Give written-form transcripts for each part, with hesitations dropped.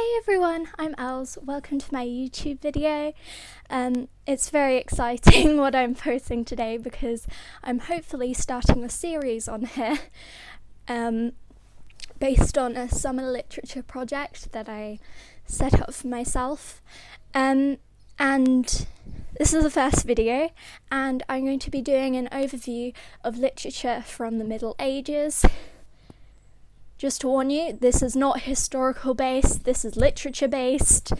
Hey everyone, I'm Els. Welcome to my YouTube video. It's very exciting what I'm posting today because I'm hopefully starting a series on here based on a summer literature project that I set up for myself. And this is the first video, and I'm going to be doing an overview of literature from the Middle Ages. Just to warn you, this is not historical based, this is literature based.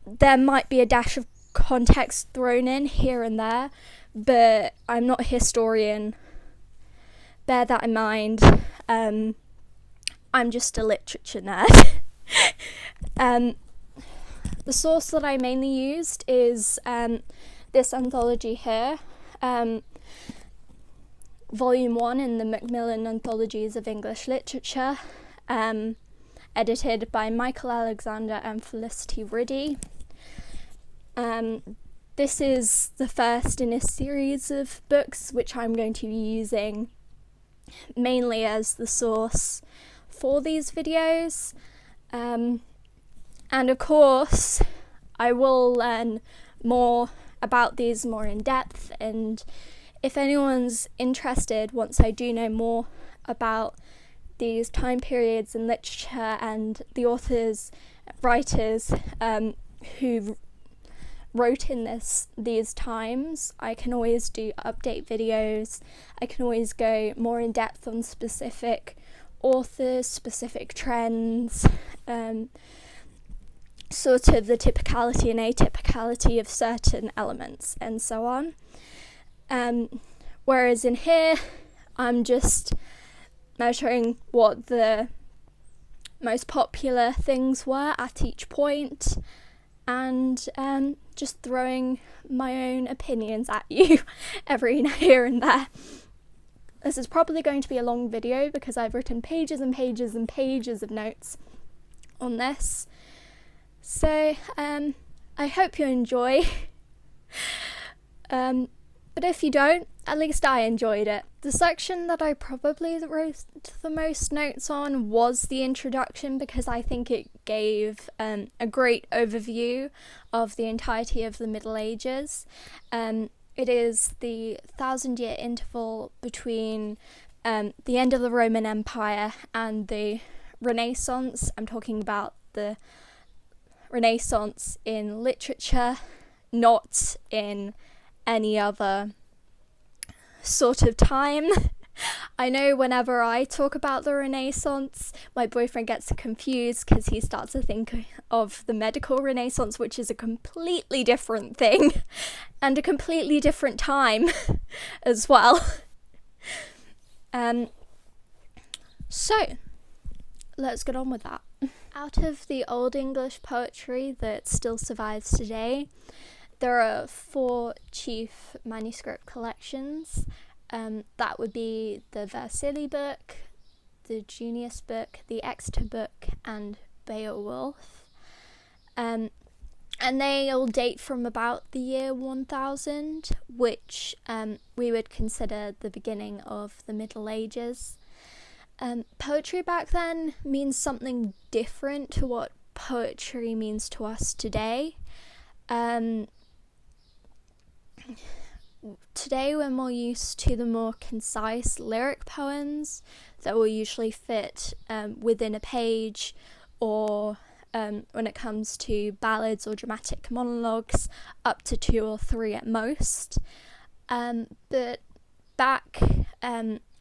There might be a dash of context thrown in here and there, but I'm not a historian. Bear that in mind. I'm just a literature nerd. The source that I mainly used is this anthology here. Volume 1 in the Macmillan Anthologies of English Literature, edited by Michael Alexander and Felicity Riddy. This is the first in a series of books which I'm going to be using mainly as the source for these videos. And of course, I will learn more about these more in depth, and if anyone's interested, once I do know more about these time periods in literature and the authors, writers who wrote in these times, I can always do update videos. I can always go more in depth on specific authors, specific trends, sort of the typicality and atypicality of certain elements, and so on. Whereas in here, I'm just measuring what the most popular things were at each point, and just throwing my own opinions at you every here and there. This is probably going to be a long video because I've written pages and pages and pages of notes on this. So I hope you enjoy. But if you don't, at least I enjoyed it. The section that I probably wrote the most notes on was the introduction, because I think it gave a great overview of the entirety of the Middle Ages. It is the 1,000-year interval between the end of the Roman Empire and the Renaissance. I'm talking about the Renaissance in literature, not in any other sort of time. I know whenever I talk about the Renaissance, my boyfriend gets confused because he starts to think of the medical Renaissance, which is a completely different thing and a completely different time as well. So let's get on with that. Out of the Old English poetry that still survives today, there are 4 chief manuscript collections. That would be the Versili book, the Junius book, the Exeter book, and Beowulf. And they all date from about the year 1000, which we would consider the beginning of the Middle Ages. Poetry back then means something different to what poetry means to us today. Today we're more used to the more concise lyric poems that will usually fit within a page, or when it comes to ballads or dramatic monologues, up to 2 or 3 at most. But back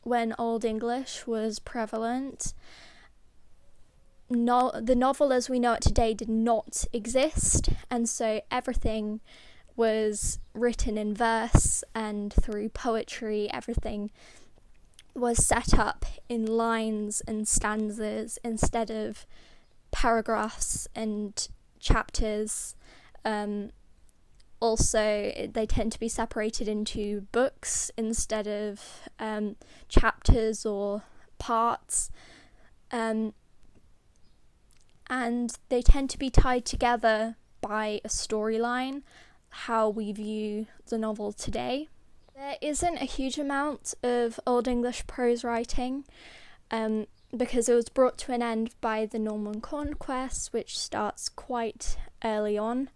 when Old English was prevalent, the novel as we know it today did not exist, and so everything was written in verse, and through poetry everything was set up in lines and stanzas instead of paragraphs and chapters. Also, they tend to be separated into books instead of chapters or parts, and they tend to be tied together by a storyline, how we view the novel today. There isn't a huge amount of Old English prose writing. because it was brought to an end by the Norman Conquest, which starts quite early on.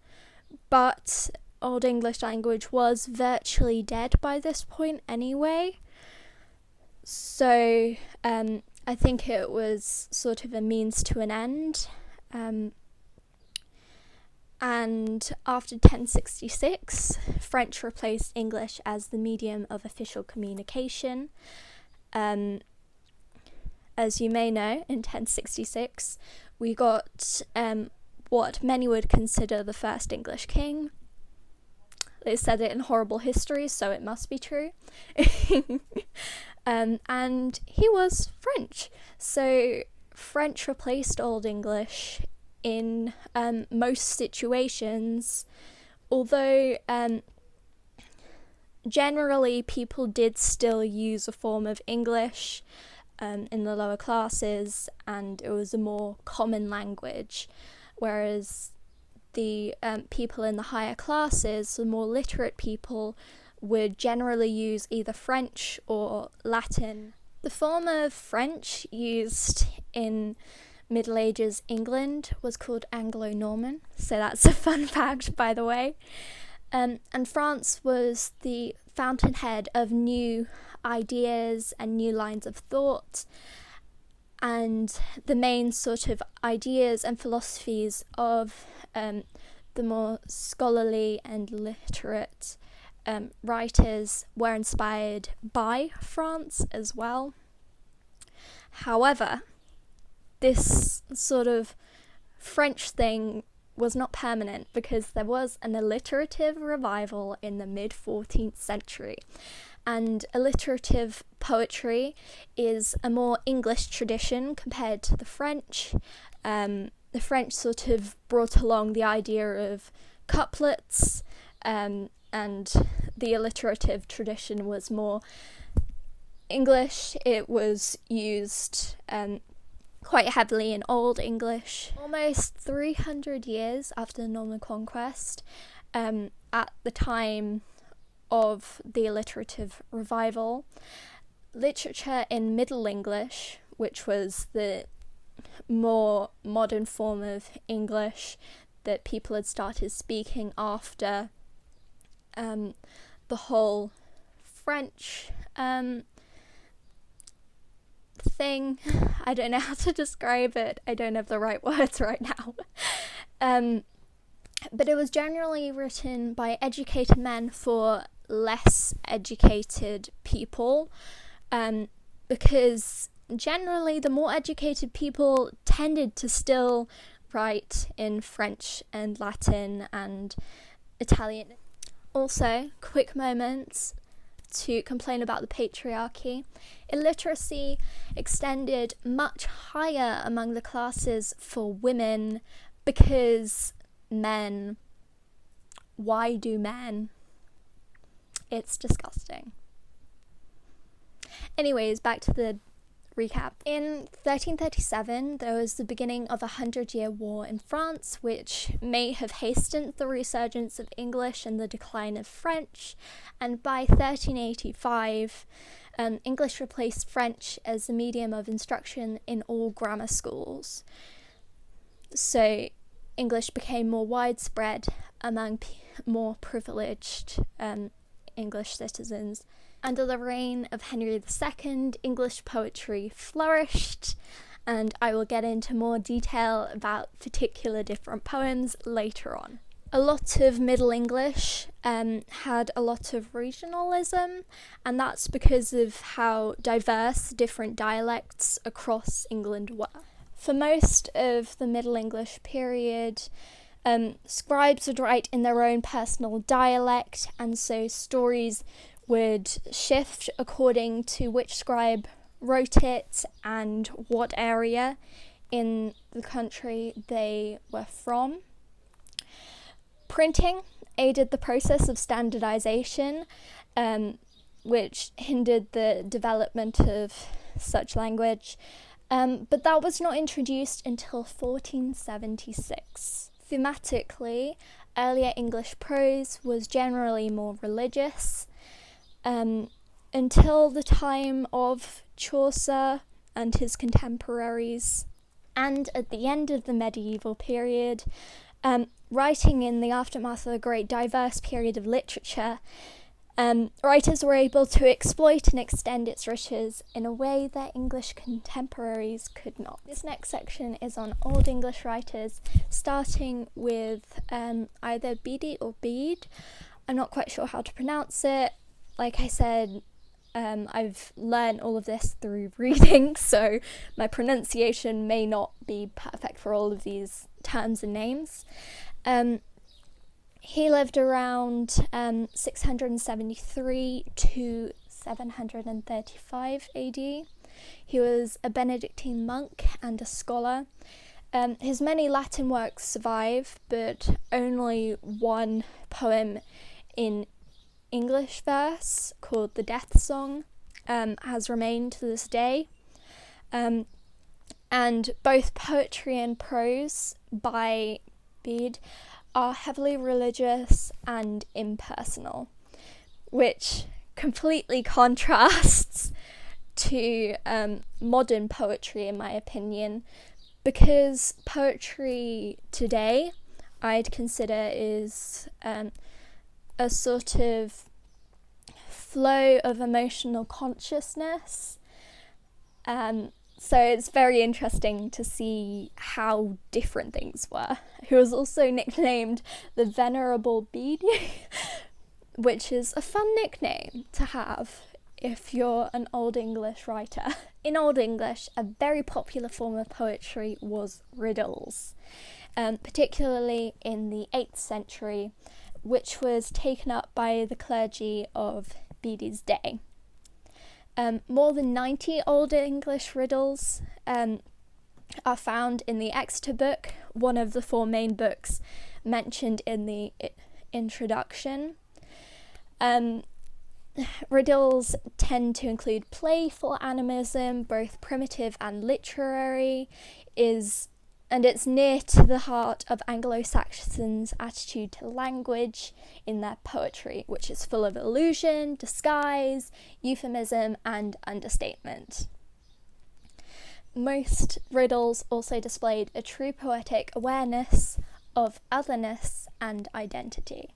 But Old English language was virtually dead by this point anyway. So I think it was sort of a means to an end. And after 1066, French replaced English as the medium of official communication. As you may know, in 1066, we got what many would consider the first English king. They said it in horrible history, so it must be true. And he was French. So French replaced Old English in most situations, although generally people did still use a form of English in the lower classes, and it was a more common language, whereas the people in the higher classes, the more literate people, would generally use either French or Latin. The form of French used in Middle Ages England was called Anglo-Norman, so that's a fun fact, by the way. And France was the fountainhead of new ideas and new lines of thought, and the main sort of ideas and philosophies of the more scholarly and literate writers were inspired by France as well. However, this sort of French thing was not permanent, because there was an alliterative revival in the mid-14th century. And alliterative poetry is a more English tradition compared to the French. The French sort of brought along the idea of couplets, and the alliterative tradition was more English. It was used quite heavily in Old English. Almost 300 years after the Norman Conquest, at the time of the alliterative revival, literature in Middle English, which was the more modern form of English that people had started speaking after the whole French thing. I don't know how to describe it. I don't have the right words right now. But it was generally written by educated men for less educated people, because generally the more educated people tended to still write in French and Latin and Italian. Also, quick moments to complain about the patriarchy. Illiteracy extended much higher among the classes for women, because men, why do men? It's disgusting. Anyways, back to the recap. In 1337, there was the beginning of a 100-year war in France, which may have hastened the resurgence of English and the decline of French. And by 1385, English replaced French as the medium of instruction in all grammar schools. So English became more widespread among more privileged English citizens. Under the reign of Henry II, English poetry flourished, and I will get into more detail about particular different poems later on. A lot of Middle English had a lot of regionalism, and that's because of how diverse different dialects across England were. For most of the Middle English period, scribes would write in their own personal dialect, and so stories would shift according to which scribe wrote it and what area in the country they were from. Printing aided the process of standardization, which hindered the development of such language, but that was not introduced until 1476. Thematically, earlier English prose was generally more religious. Until the time of Chaucer, and his contemporaries. And at the end of the medieval period, writing in the aftermath of a great diverse period of literature, writers were able to exploit and extend its riches in a way that English contemporaries could not. This next section is on Old English writers, starting with either Bede or Bede. I'm not quite sure how to pronounce it. Like I said, I've learned all of this through reading, so my pronunciation may not be perfect for all of these terms and names. He lived around 673 to 735 AD. He was a Benedictine monk and a scholar. His many Latin works survive, but only one poem in English verse called the Death Song has remained to this day. And both poetry and prose by Bede are heavily religious and impersonal, which completely contrasts to modern poetry, in my opinion, because poetry today I'd consider is a sort of flow of emotional consciousness. So it's very interesting to see how different things were. He was also nicknamed the Venerable Bede, which is a fun nickname to have if you're an Old English writer. In Old English, a very popular form of poetry was riddles, particularly in the 8th century, which was taken up by the clergy of Bede's day. More than 90 Old English riddles are found in the Exeter book, one of the 4 main books mentioned in the introduction. Riddles tend to include playful animism, both primitive and literary, and it's near to the heart of Anglo-Saxons' attitude to language in their poetry, which is full of allusion, disguise, euphemism, and understatement. Most riddles also displayed a true poetic awareness of otherness and identity,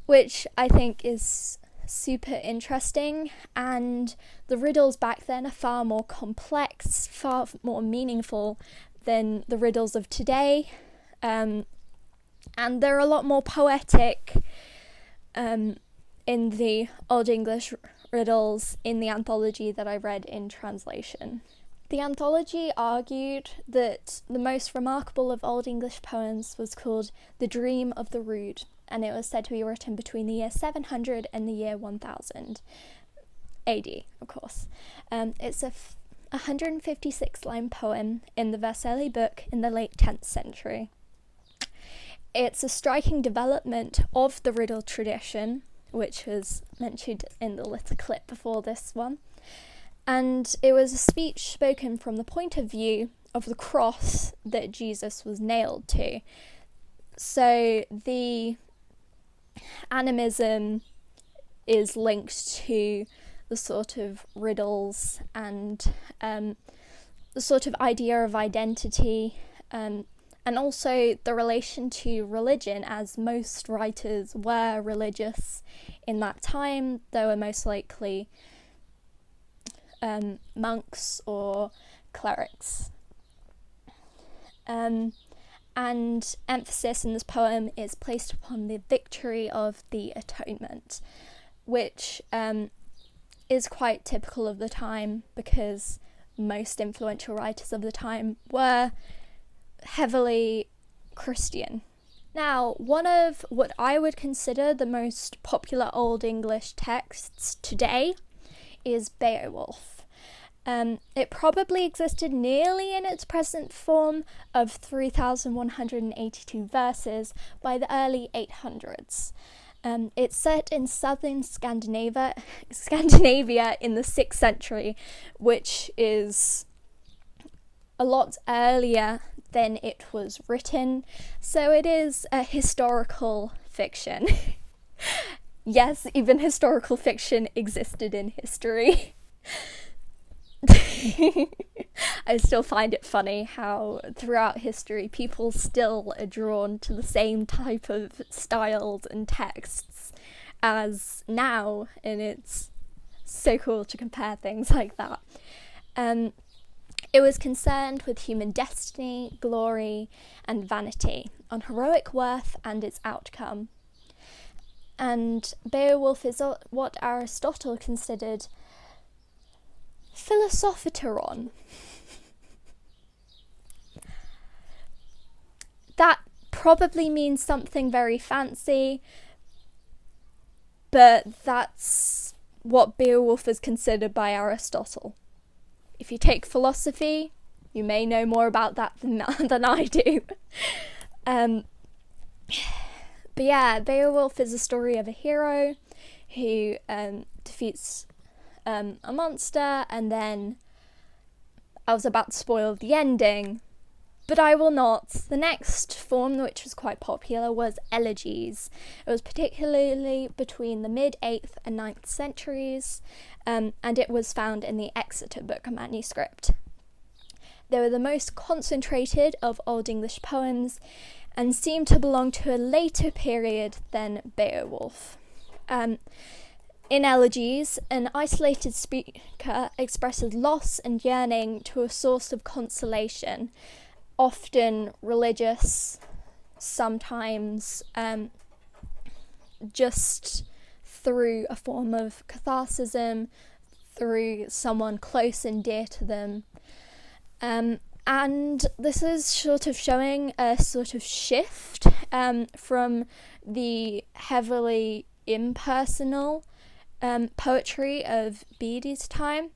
which I think is super interesting, and the riddles back then are far more complex, far more meaningful than the riddles of today, and they're a lot more poetic in the Old English riddles in the anthology that I read in translation. The anthology argued that the most remarkable of Old English poems was called The Dream of the Rood, and it was said to be written between the year 700 and the year 1000 AD, of course. It's a 156-line poem in the Vercelli book in the late 10th century. It's a striking development of the riddle tradition, which was mentioned in the little clip before this one, and it was a speech spoken from the point of view of the cross that Jesus was nailed to. So the animism is linked to the sort of riddles and the sort of idea of identity, and also the relation to religion, as most writers were religious in that time. They were most likely monks or clerics. And emphasis in this poem is placed upon the victory of the atonement, which is quite typical of the time because most influential writers of the time were heavily Christian. Now, one of what I would consider the most popular Old English texts today is Beowulf. It probably existed nearly in its present form of 3,182 verses by the early 800s. It's set in southern Scandinavia in the 6th century, which is a lot earlier than it was written, so it is a historical fiction. Yes, even historical fiction existed in history. I still find it funny how throughout history people still are drawn to the same type of styles and texts as now, and it's so cool to compare things like that. It was concerned with human destiny, glory, and vanity, on heroic worth and its outcome. And Beowulf is what Aristotle considered philosophiteron. That probably means something very fancy, but that's what Beowulf is considered by Aristotle. If you take philosophy, you may know more about that than I do. But yeah, Beowulf is a story of a hero who defeats a monster, and then I was about to spoil the ending, but I will not. The next form, which was quite popular, was elegies. It was particularly between the mid-8th and 9th centuries, and it was found in the Exeter Book manuscript. They were the most concentrated of Old English poems and seem to belong to a later period than Beowulf. In elegies, an isolated speaker expresses loss and yearning to a source of consolation, often religious, sometimes just through a form of catharsism, through someone close and dear to them. And this is sort of showing a sort of shift from the heavily impersonal poetry of Bede's time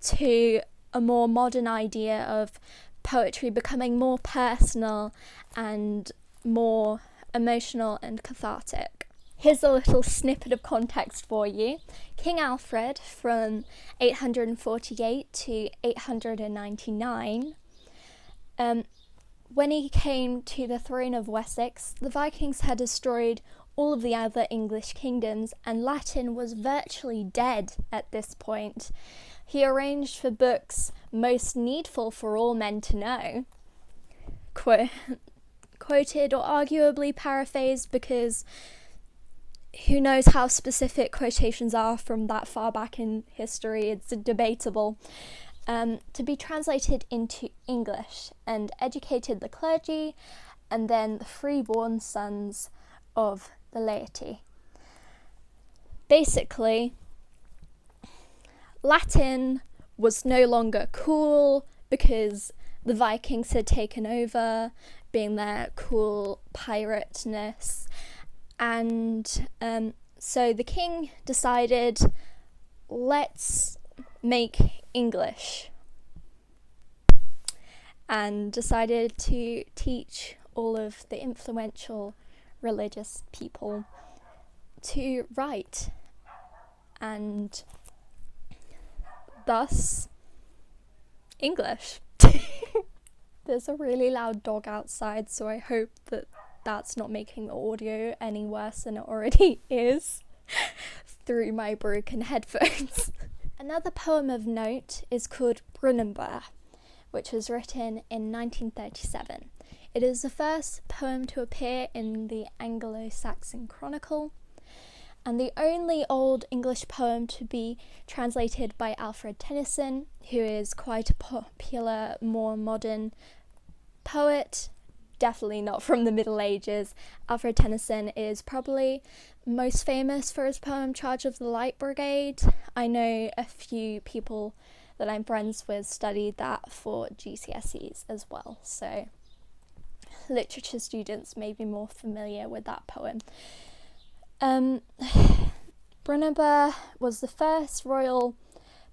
to a more modern idea of poetry becoming more personal and more emotional and cathartic. Here's a little snippet of context for you. King Alfred, from 848 to 899, when he came to the throne of Wessex, the Vikings had destroyed all of the other English kingdoms, and Latin was virtually dead at this point. He arranged for books most needful for all men to know, quoted or arguably paraphrased, because who knows how specific quotations are from that far back in history, it's debatable, to be translated into English, and educated the clergy and then the freeborn sons of the laity. Basically, Latin was no longer cool because the Vikings had taken over, being their cool pirateness, and so the king decided, let's make English, and decided to teach all of the influential religious people to write, and thus English. There's a really loud dog outside, so I hope that that's not making the audio any worse than it already is through my broken headphones. Another poem of note is called Brunanburh, which was written in 1937. It is the first poem to appear in the Anglo-Saxon Chronicle, and the only Old English poem to be translated by Alfred Tennyson, who is quite a popular, more modern poet, definitely not from the Middle Ages. Alfred Tennyson is probably most famous for his poem Charge of the Light Brigade. I know a few people that I'm friends with studied that for GCSEs as well, so literature students may be more familiar with that poem. Brunanburh was the first royal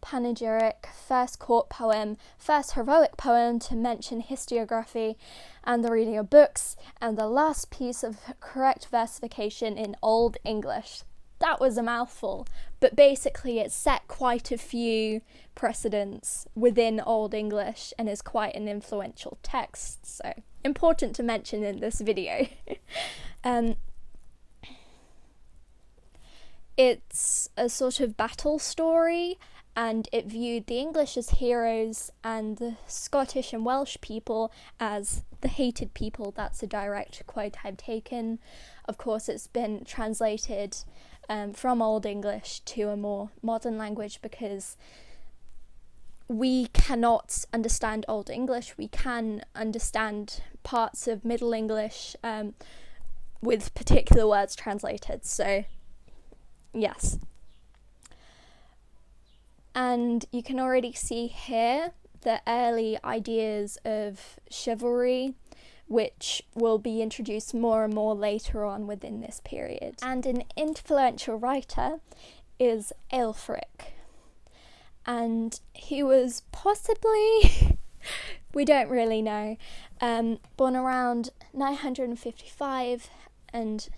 panegyric, first court poem, first heroic poem to mention historiography and the reading of books, and the last piece of correct versification in Old English. That was a mouthful, but basically it set quite a few precedents within Old English and is quite an influential text, so important to mention in this video. It's a sort of battle story, and it viewed the English as heroes and the Scottish and Welsh people as the hated people. That's a direct quote I've taken. Of course, it's been translated from Old English to a more modern language because we cannot understand Old English. We can understand parts of Middle English with particular words translated. So, yes. And you can already see here the early ideas of chivalry, which will be introduced more and more later on within this period. And an influential writer is Aelfric. And he was possibly, we don't really know, born around 955 and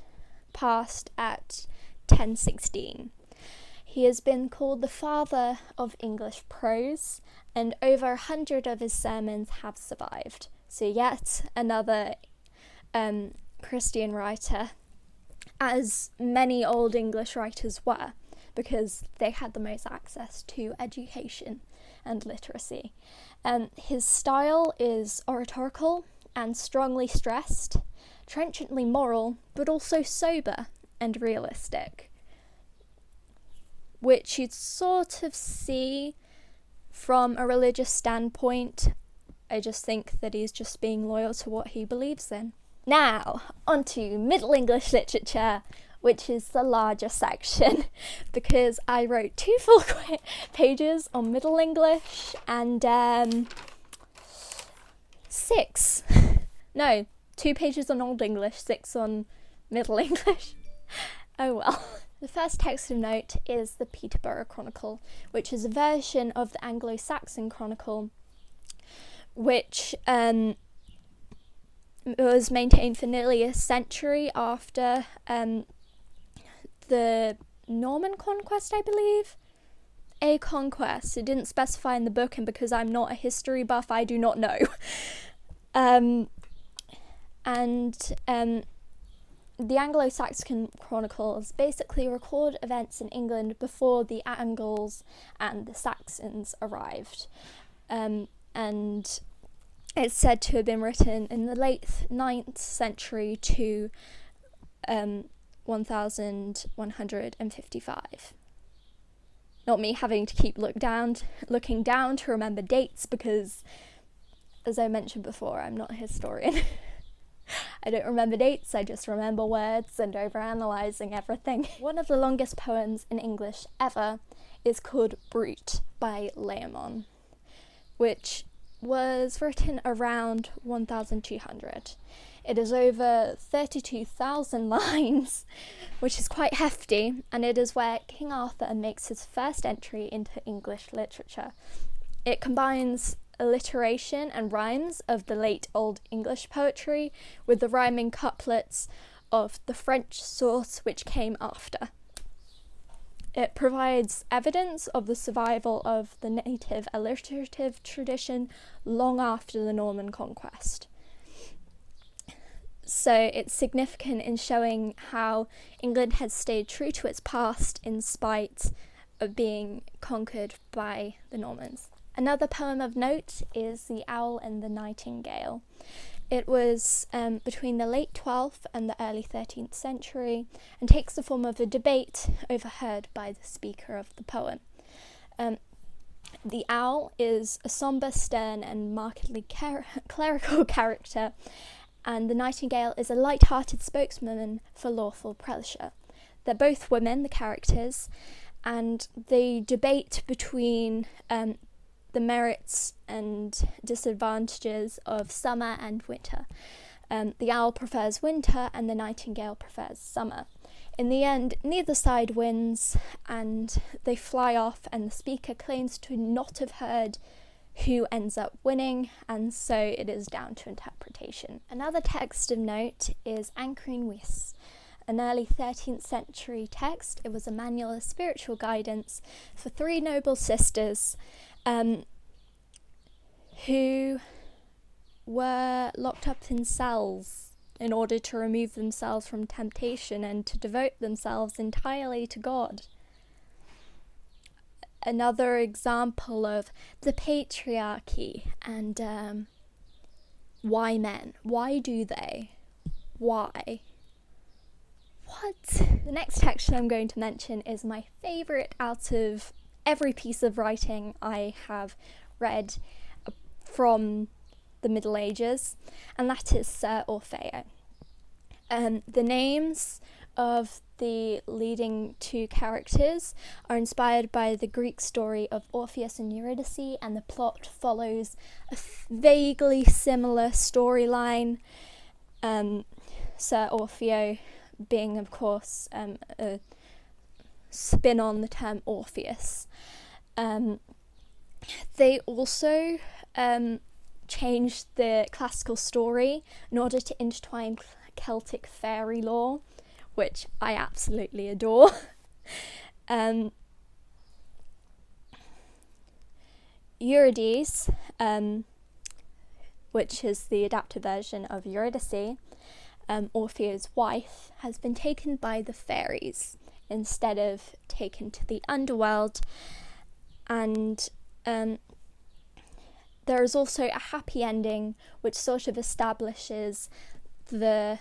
passed at 1016. He has been called the father of English prose, and over 100 of his sermons have survived. So yet another Christian writer, as many Old English writers were, because they had the most access to education and literacy. His style is oratorical and strongly stressed, trenchantly moral, but also sober and realistic, which you'd sort of see from a religious standpoint. I just think that he's just being loyal to what he believes in. Now, onto Middle English literature, which is the larger section, because I wrote 2 full pages on Middle English and 2 pages on Old English, 6 on Middle English. Oh well. The first text of note is the Peterborough Chronicle, which is a version of the Anglo-Saxon Chronicle, which was maintained for nearly a century after the Norman conquest, I believe. A conquest. It didn't specify in the book, and because I'm not a history buff, I do not know. The Anglo-Saxon Chronicles basically record events in England before the Angles and the Saxons arrived. And it's said to have been written in the late 9th century to 1155. Not me having to keep looking down to remember dates, because, as I mentioned before, I'm not a historian. I don't remember dates, I just remember words and overanalyzing everything. One of the longest poems in English ever is called Brut by Layamon, which was written around 1200. It is over 32,000 lines, which is quite hefty, and it is where King Arthur makes his first entry into English literature. It combines alliteration and rhymes of the late Old English poetry with the rhyming couplets of the French source which came after. It provides evidence of the survival of the native alliterative tradition long after the Norman conquest. So it's significant in showing how England has stayed true to its past in spite of being conquered by the Normans. Another poem of note is The Owl and the Nightingale. It was between the late 12th and the early 13th century, and takes the form of a debate overheard by the speaker of the poem. The owl is a sombre, stern and markedly clerical character, and the nightingale is a light-hearted spokeswoman for lawful pleasure. They're both women, the characters, and they debate between the merits and disadvantages of summer and winter. The owl prefers winter and the nightingale prefers summer. In the end, neither side wins, and they fly off, and the speaker claims to not have heard who ends up winning, and so it is down to interpretation. Another text of note is Anchoring Wys, an early 13th century text. It was a manual of spiritual guidance for 3 noble sisters who were locked up in cells in order to remove themselves from temptation and to devote themselves entirely to God. another example of the patriarchy and why men? Why do they? Why? What? The next text I'm going to mention is my favourite out of every piece of writing I have read from the Middle Ages, and that is Sir Orfeo. The names of the leading two characters are inspired by the Greek story of Orpheus and Eurydice, and the plot follows a vaguely similar storyline. Sir Orfeo being, of course, a spin on the term Orpheus. They also changed the classical story in order to intertwine Celtic fairy lore, which I absolutely adore. Eurydice, which is the adapted version of Eurydice, Orpheo's wife, has been taken by the fairies instead of taken to the underworld, and there is also a happy ending which sort of establishes the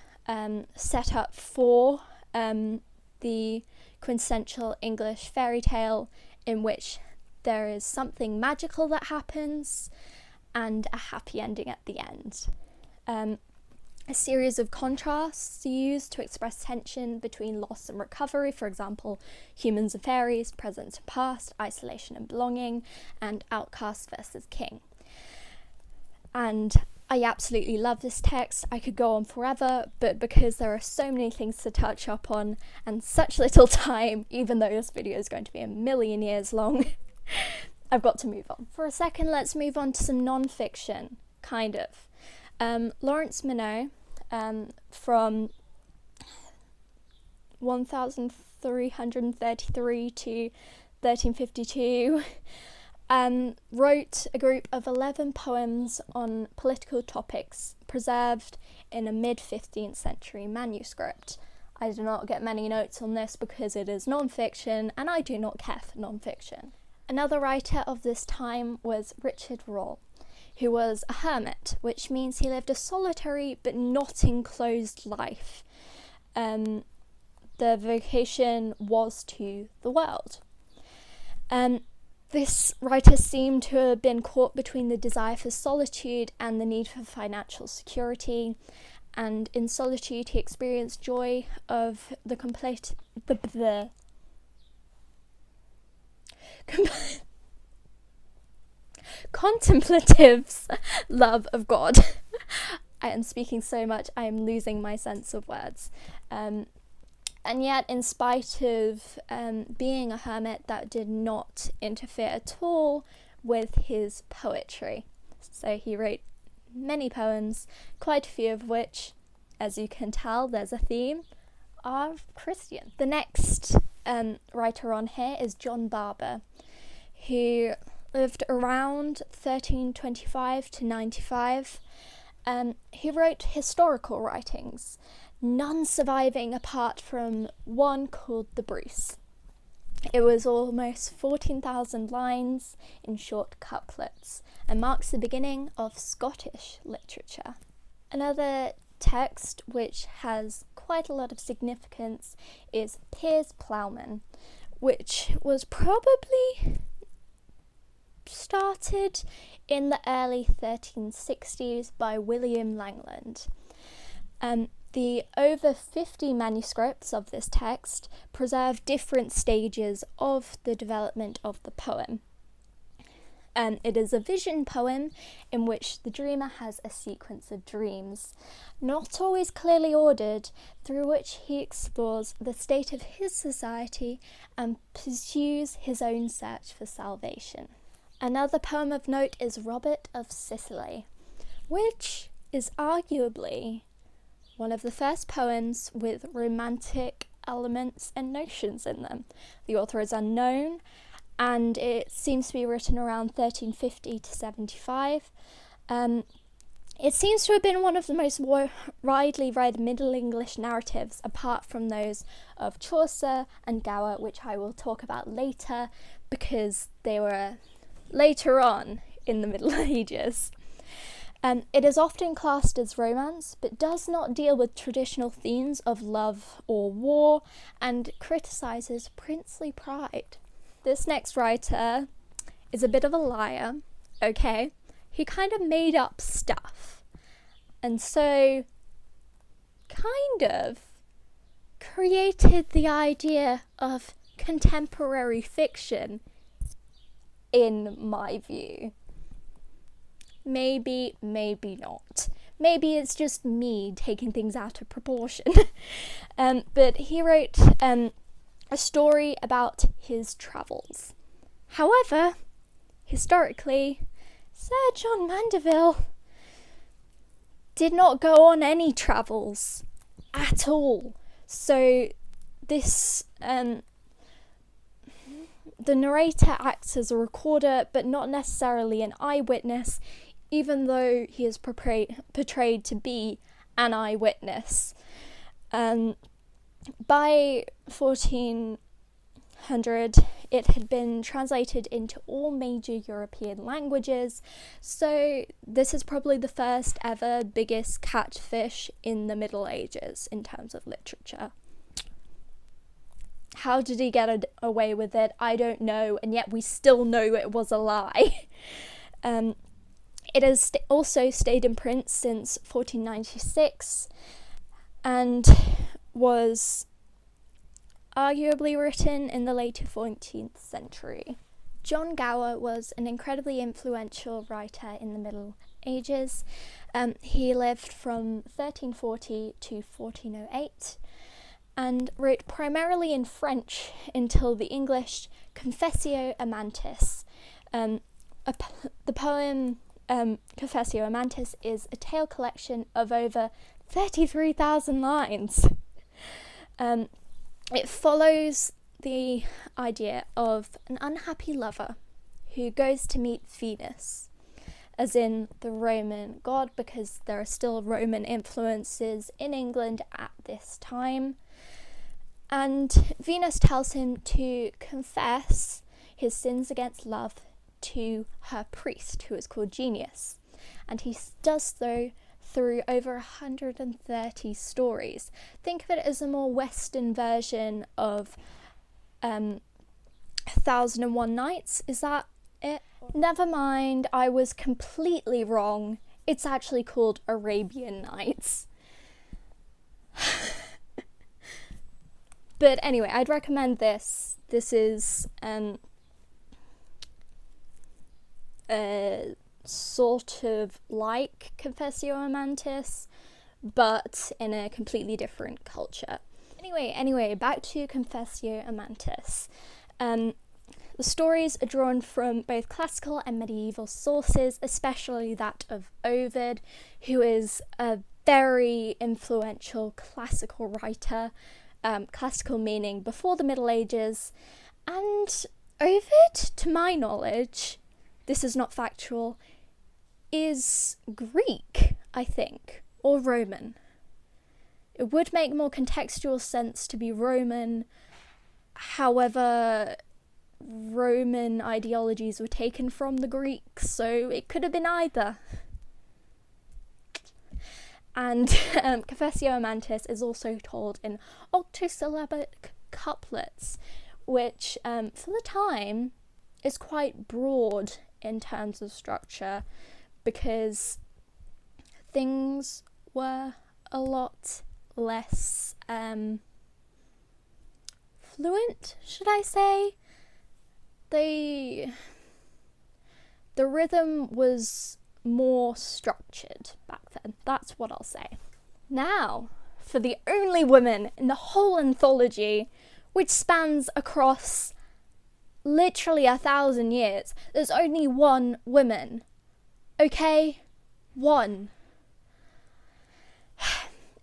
setup for the quintessential English fairy tale, in which there is something magical that happens and a happy ending at the end. A series of contrasts used to express tension between loss and recovery, for example, humans and fairies, present and past, isolation and belonging, and outcast versus king. And I absolutely love this text. I could go on forever, but because there are so many things to touch up on and such little time, even though this video is going to be 1,000,000 years long, I've got to move on. For a second, let's move on to some non-fiction, kind of. Lawrence Minot, from 1333 to 1352, wrote a group of 11 poems on political topics preserved in a mid-15th century manuscript. I do not get many notes on this because it is non-fiction, and I do not care for non-fiction. Another writer of this time was Richard Rolle, who was a hermit, which means he lived a solitary but not enclosed life. The vocation was to the world. This writer seemed to have been caught between the desire for solitude and the need for financial security, and in solitude he experienced joy of the contemplative's love of God. I am speaking so much, I am losing my sense of words. And yet, in spite of being a hermit, that did not interfere at all with his poetry. So he wrote many poems, quite a few of which, as you can tell, there's a theme, are Christian. The next writer on here is John Barber, who lived around 1325 to 95. He wrote historical writings, none surviving apart from one called The Bruce. It was almost 14,000 lines in short couplets and marks the beginning of Scottish literature. Another text which has quite a lot of significance is Piers' Plowman, which was probably started in the early 1360s by William Langland. The over 50 manuscripts of this text preserve different stages of the development of the poem. It is a vision poem in which the dreamer has a sequence of dreams, not always clearly ordered, through which he explores the state of his society and pursues his own search for salvation. Another poem of note is Robert of Sicily, which is arguably one of the first poems with romantic elements and notions in them. The author is unknown, and it seems to be written around 1350 to 75. It seems to have been one of the most widely read Middle English narratives, apart from those of Chaucer and Gower, which I will talk about later, because they were later on in the Middle Ages. It is often classed as romance, but does not deal with traditional themes of love or war, and criticises princely pride. This next writer is a bit of a liar, okay? He kind of made up stuff, and so kind of created the idea of contemporary fiction, in my view. Maybe, maybe not. Maybe it's just me taking things out of proportion. But he wrote a story about his travels. However, historically, Sir John Mandeville did not go on any travels at all. So this the narrator acts as a recorder, but not necessarily an eyewitness, even though he is portrayed to be an eyewitness. By 1400, it had been translated into all major European languages, so this is probably the first ever biggest catfish in the Middle Ages in terms of literature. How did he get away with it? I don't know, and yet we still know it was a lie. It has also stayed in print since 1496 and was arguably written in the later 14th century. John Gower was an incredibly influential writer in the Middle Ages. He lived from 1340 to 1408 and wrote primarily in French until the English Confessio Amantis. The poem Confessio Amantis is a tale collection of over 33,000 lines. It follows the idea of an unhappy lover who goes to meet Venus, as in the Roman god, because there are still Roman influences in England at this time. And Venus tells him to confess his sins against love to her priest, who is called Genius. And he does so through over 130 stories. Think of it as a more Western version of 1001 Nights. Is that it? Never mind, I was completely wrong. It's actually called Arabian Nights. But anyway, I'd recommend this. This is sort of like Confessio Amantis, but in a completely different culture. Anyway, back to Confessio Amantis. The stories are drawn from both classical and medieval sources, especially that of Ovid, who is a very influential classical writer, classical meaning before the Middle Ages. And Ovid, to my knowledge, this is not factual, is Greek, I think, or Roman. It would make more contextual sense to be Roman, however, Roman ideologies were taken from the Greeks, so it could have been either. And Confessio Amantis is also told in octosyllabic couplets, which for the time is quite broad in terms of structure, because things were a lot less fluent, should I say. The rhythm was more structured back then. That's what I'll say. Now, for the only woman in the whole anthology, which spans across literally 1,000 years. There's only one woman. Okay? One.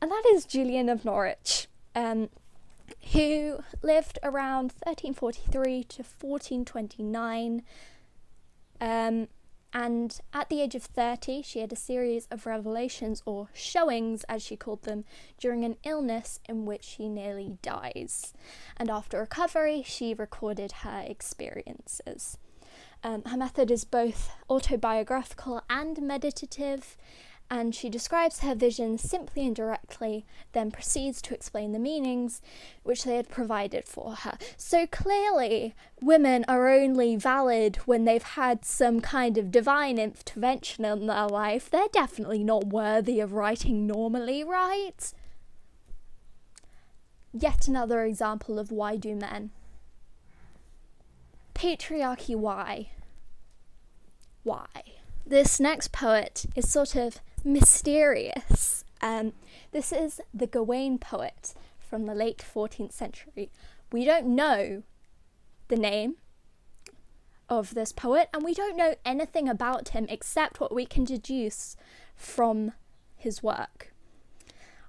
And that is Julian of Norwich, who lived around 1343 to 1429, and And at the age of 30, she had a series of revelations, or showings as she called them, during an illness in which she nearly dies. And after recovery, she recorded her experiences. Her method is both autobiographical and meditative, and she describes her visions simply and directly, then proceeds to explain the meanings which they had provided for her. So clearly, women are only valid when they've had some kind of divine intervention in their life. They're definitely not worthy of writing normally, right? Yet another example of why do men. Patriarchy, why? Why? This next poet is sort of mysterious. This is the Gawain poet from the late 14th century. We don't know the name of this poet, and we don't know anything about him except what we can deduce from his work.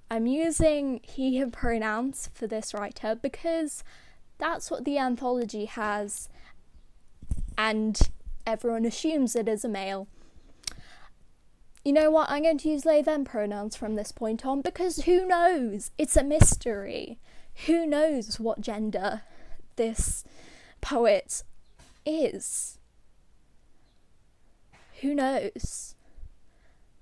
I'm using he, him pronouns for this writer because that's what the anthology has, and everyone assumes it is a male. You know what, I'm going to use they, them pronouns from this point on, because who knows? It's a mystery. Who knows what gender this poet is? Who knows?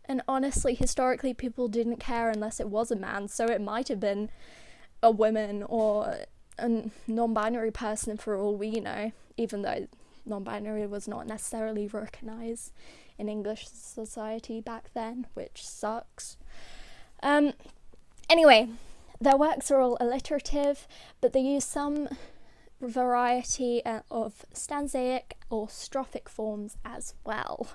And honestly, historically, people didn't care unless it was a man, so it might have been a woman or a non-binary person for all we know, even though non-binary was not necessarily recognised in English society back then, which sucks. Anyway, their works are all alliterative, but they use some variety of stanzaic or strophic forms as well.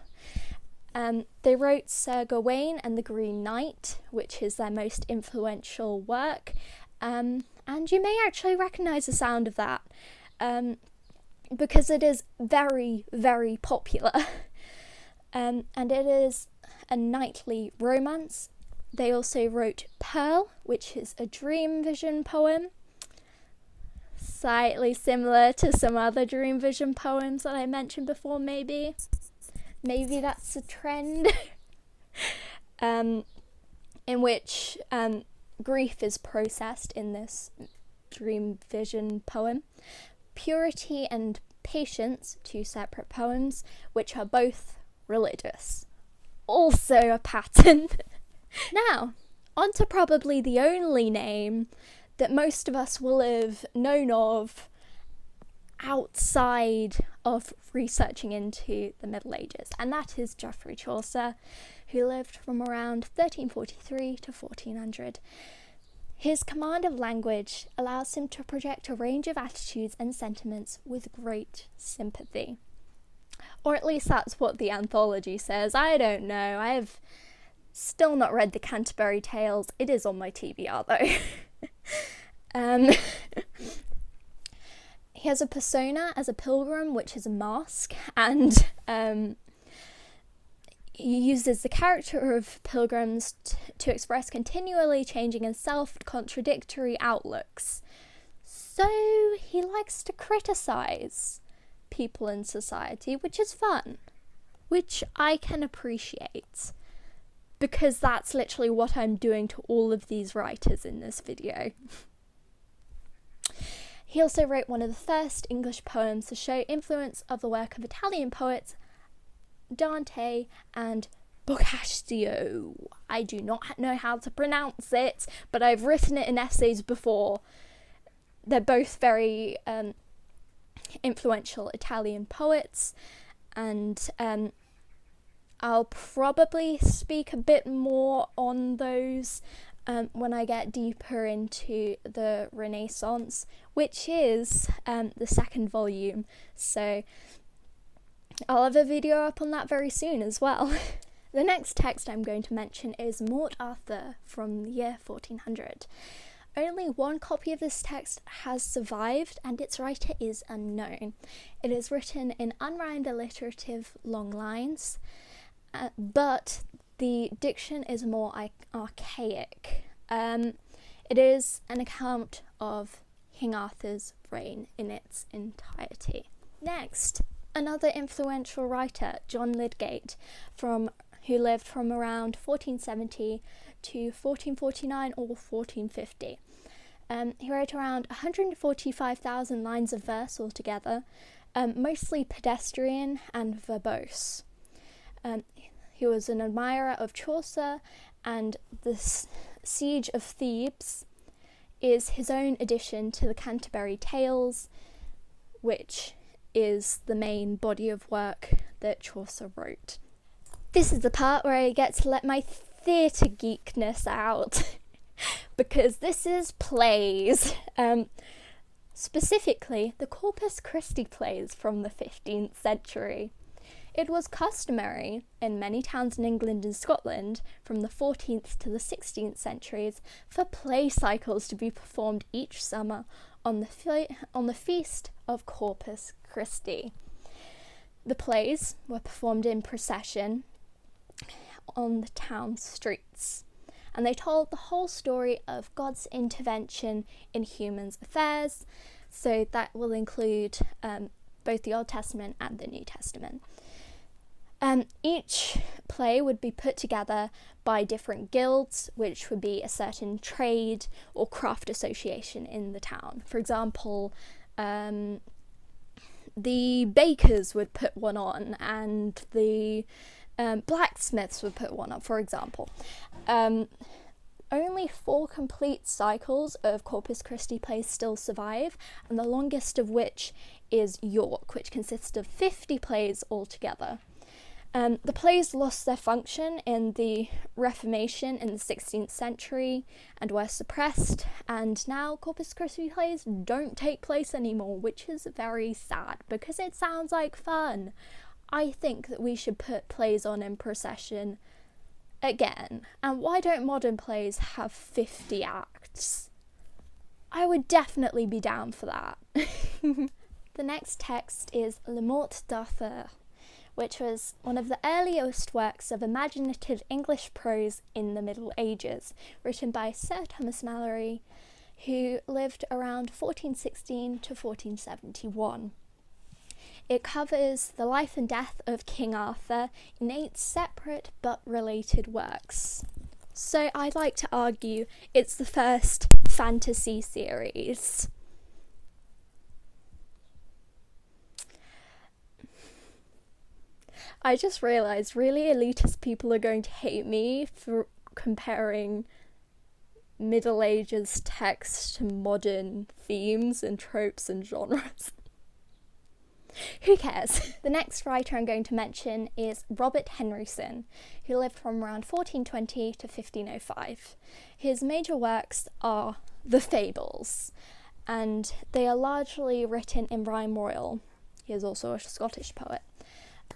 They wrote Sir Gawain and the Green Knight, which is their most influential work, and you may actually recognise the sound of that, because it is very, very popular. And it is a knightly romance. They also wrote Pearl, which is a dream vision poem, slightly similar to some other dream vision poems that I mentioned before, maybe. Maybe that's a trend. In which grief is processed in this dream vision poem. Purity and Patience, two separate poems, which are both religious. Also a pattern. Now, on to probably the only name that most of us will have known of outside of researching into the Middle Ages, and that is Geoffrey Chaucer, who lived from around 1343 to 1400. His command of language allows him to project a range of attitudes and sentiments with great sympathy. Or at least that's what the anthology says. I don't know. I have still not read the Canterbury Tales. It is on my TBR though. He has a persona as a pilgrim, which is a mask, and he uses the character of pilgrims to express continually changing and self-contradictory outlooks. So he likes to criticise people in society, which is fun, which I can appreciate, because that's literally what I'm doing to all of these writers in this video. He also wrote one of the first English poems to show influence of the work of Italian poets Dante and Boccaccio. I do not know how to pronounce it, but I've written it in essays before. They're both very influential Italian poets, and I'll probably speak a bit more on those when I get deeper into the Renaissance, which is the second volume, so I'll have a video up on that very soon as well. The next text I'm going to mention is Morte from the year 1400. Only one copy of this text has survived, and its writer is unknown. It is written in unrhymed alliterative long lines, but the diction is more archaic. It is an account of King Arthur's reign in its entirety. Next, Another influential writer, John Lydgate, who lived from around 1470 to 1449 or 1450. He wrote around 145,000 lines of verse altogether, mostly pedestrian and verbose. He was an admirer of Chaucer, and the Siege of Thebes is his own addition to the Canterbury Tales, which is the main body of work that Chaucer wrote. This is the part where I get to let my theatre geekness out, because this is plays. Specifically, the Corpus Christi plays from the 15th century. It was customary in many towns in England and Scotland from the 14th to the 16th centuries for play cycles to be performed each summer on the feast of Corpus Christi. The plays were performed in procession on the town streets, and they told the whole story of God's intervention in humans' affairs, so that will include both the Old Testament and the New Testament. Each play would be put together by different guilds, which would be a certain trade or craft association in the town. For example, the bakers would put one on, and the blacksmiths would put one on, for example. Only 4 complete cycles of Corpus Christi plays still survive, and the longest of which is York, which consists of 50 plays altogether. The plays lost their function in the Reformation in the 16th century and were suppressed, and now Corpus Christi plays don't take place anymore, which is very sad because it sounds like fun. I think that we should put plays on in procession again. And why don't modern plays have 50 acts? I would definitely be down for that. The next text is Le Morte d'Arthur, which was one of the earliest works of imaginative English prose in the Middle Ages, written by Sir Thomas Malory, who lived around 1416 to 1471. It covers the life and death of King Arthur in 8 separate but related works. So I'd like to argue it's the first fantasy series. I just realised really elitist people are going to hate me for comparing Middle Ages text to modern themes and tropes and genres. Who cares? The next writer I'm going to mention is Robert Henryson, who lived from around 1420 to 1505. His major works are the Fables, and they are largely written in rhyme royal. He is also a Scottish poet.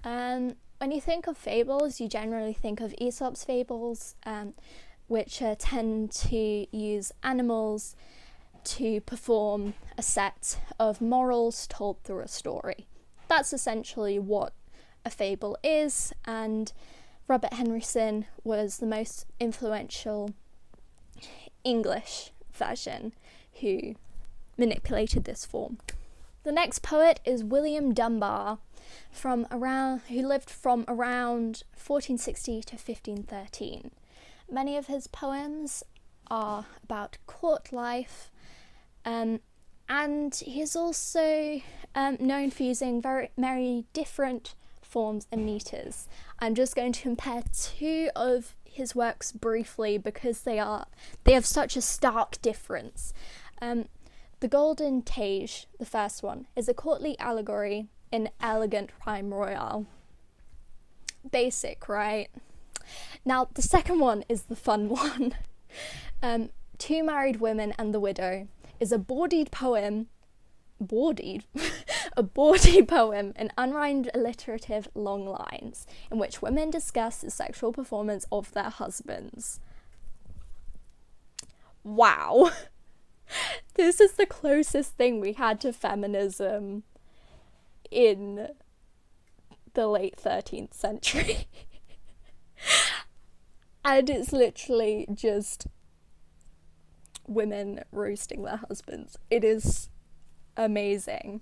When you think of fables, you generally think of Aesop's fables, which tend to use animals to perform a set of morals told through a story. That's essentially what a fable is, and Robert Henryson was the most influential English version who manipulated this form. The next poet is William Dunbar, who lived from around 1460 to 1513. Many of his poems are about court life, and he is also known for using very different forms and metres. I'm just going to compare 2 of his works briefly because they have such a stark difference. The Golden Tage, the first one, is a courtly allegory in elegant rhyme royale. Basic, right? Now, the second one is the fun one. 2 Married Women and the Widow is a bawdy poem in unrhymed alliterative long lines, in which women discuss the sexual performance of their husbands. Wow. This is the closest thing we had to feminism in the late 13th century. And it's literally just women roasting their husbands. It is amazing.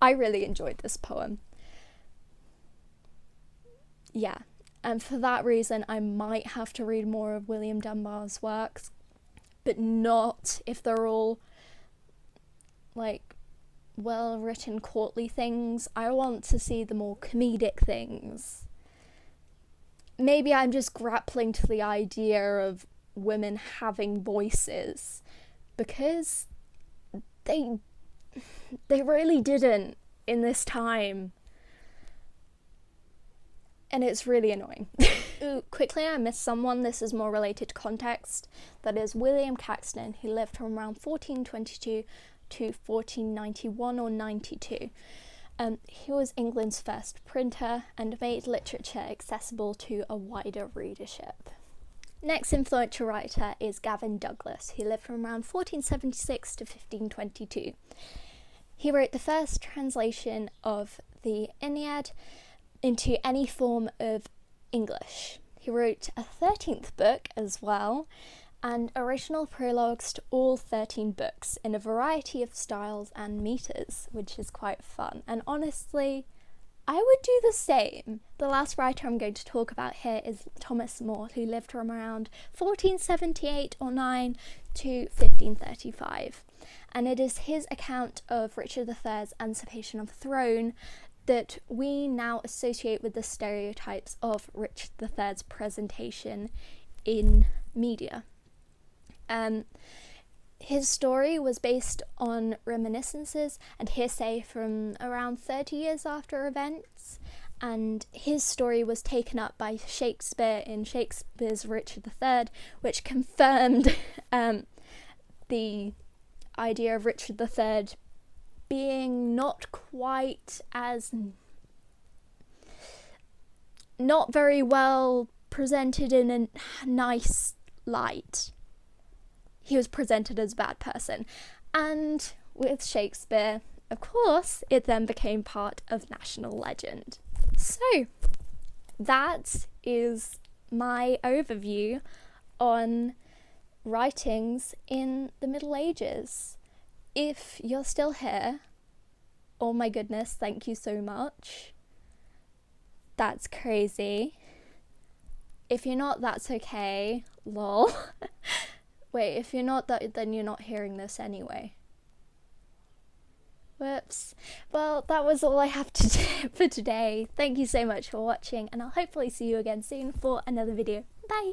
I really enjoyed this poem. Yeah, and for that reason I might have to read more of William Dunbar's works, but not if they're all like well written courtly things. I want to see the more comedic things. Maybe I'm just grappling to the idea of women having voices, because they really didn't in this time. And it's really annoying. Ooh, quickly, I missed someone. This is more related to context. That is William Caxton. He lived from around 1422 to 1491 or 92. He was England's first printer and made literature accessible to a wider readership. Next influential writer is Gavin Douglas. He lived from around 1476 to 1522. He wrote the first translation of the Aeneid into any form of English. He wrote a 13th book as well, and original prologues to all 13 books in a variety of styles and metres, which is quite fun. And honestly, I would do the same. The last writer I'm going to talk about here is Thomas More, who lived from around 1478 or 9 to 1535. And it is his account of Richard III's usurpation of the throne that we now associate with the stereotypes of Richard III's presentation in media. His story was based on reminiscences and hearsay from around 30 years after events, and his story was taken up by Shakespeare in Shakespeare's Richard III, which confirmed the idea of Richard III being not very well presented in a nice light. He was presented as a bad person. And with Shakespeare, of course, it then became part of national legend. So, that is my overview on writings in the Middle Ages. If you're still here, oh my goodness, thank you so much. That's crazy. If you're not, that's okay. Lol. Wait, if you're not, then you're not hearing this anyway. Whoops. Well, that was all I have to do for today. Thank you so much for watching, and I'll hopefully see you again soon for another video. Bye!